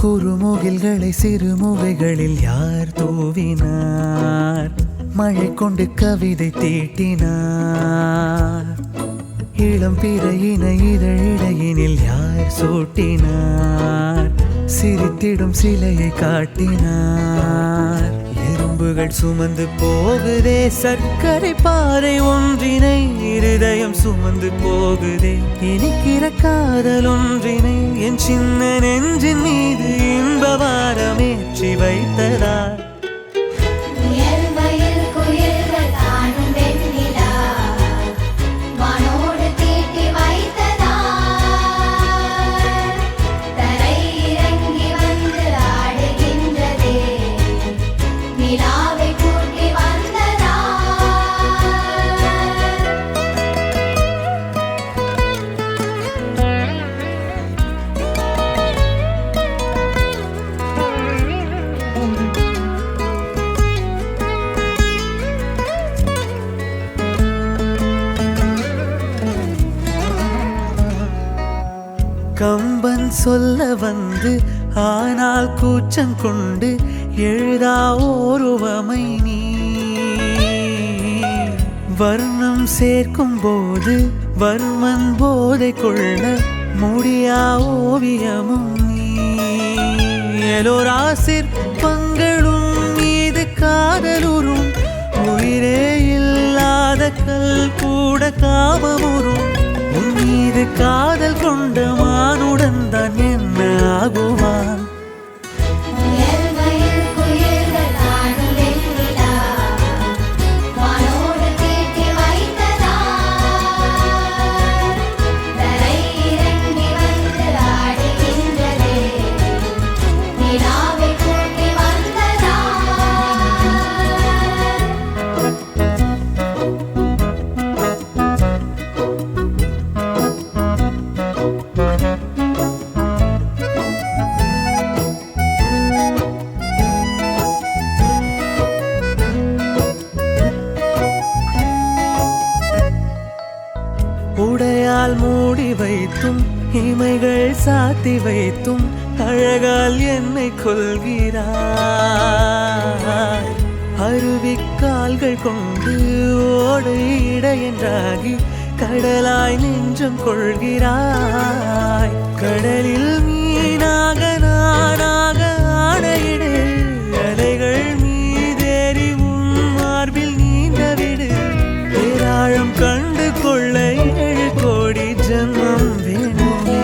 குறுமுகில்களை சிறுமுகைகளில் யார் தூவினார்? மழை கொண்டு கவிதை தீட்டினார். இளம் பிறையின இதழிடையினில் யார் சூட்டினார்? சிரித்திடும் சிலையை காட்டினார். எறும்புகள் சுமந்து போகுதே சர்க்கரை பாறை ஒன்றினை, இருதயம் சுமந்து போகுதே இனிக்கிற காதல் ஒன்றினை. என் சின்ன நெஞ்சின் மீது இன்ப வாரமேற்றி வைத்ததார். கம்பன் சொல்ல வந்து ஆனால் கூச்சம் கொண்டு எழுதா ஓருவமை நீ. வர்ணம் சேர்க்கும் போது வர்மன் போதை கொள்ள முடியா ஓவியமும் நீ. எலோரா சிற்பங்களும் மீது காதலுறும், உயிரே இல்லாத கல் கூட காமமுறும். உன் மீது காதல் கொண்ட மானுடன் தான் என்ன ஆகுவான்? உடையால் மூடி வைத்தும் இமைகள் சாத்தி வைத்தும் அழகால் என்னை கொள்கிறாய். அருவிக்கால்கள் கொண்டு ஓடு இடையென்றாகி கடலாய் நெஞ்சம் கொள்கிறாய். கடலில் மீனாக நானாக ஆடையிடு, அலைகள் மீதேறி உன் மார்பில் நீந்தவிடு. பேராழம் கண்டு கொள்ள 7 கோடி ஜன்மம் வேணுமே.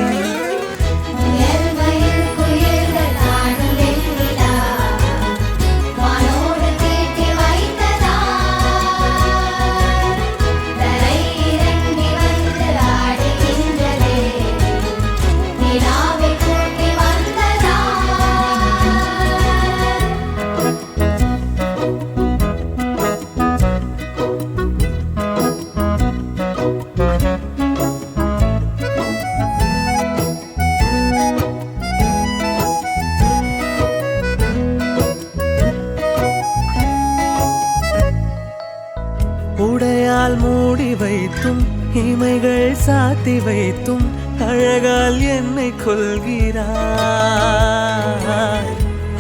உடையால் மூடி வைத்தும் இமைகள் சாத்தி வைத்தும் அழகால் என்னை கொள்கிறாய்.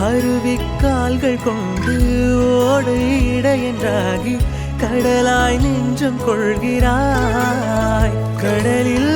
அருவிக்கால்கள் கொண்டு ஓடு இடையென்றாகி கடலாய் நெஞ்சம் கொள்கிறாய். கடலில்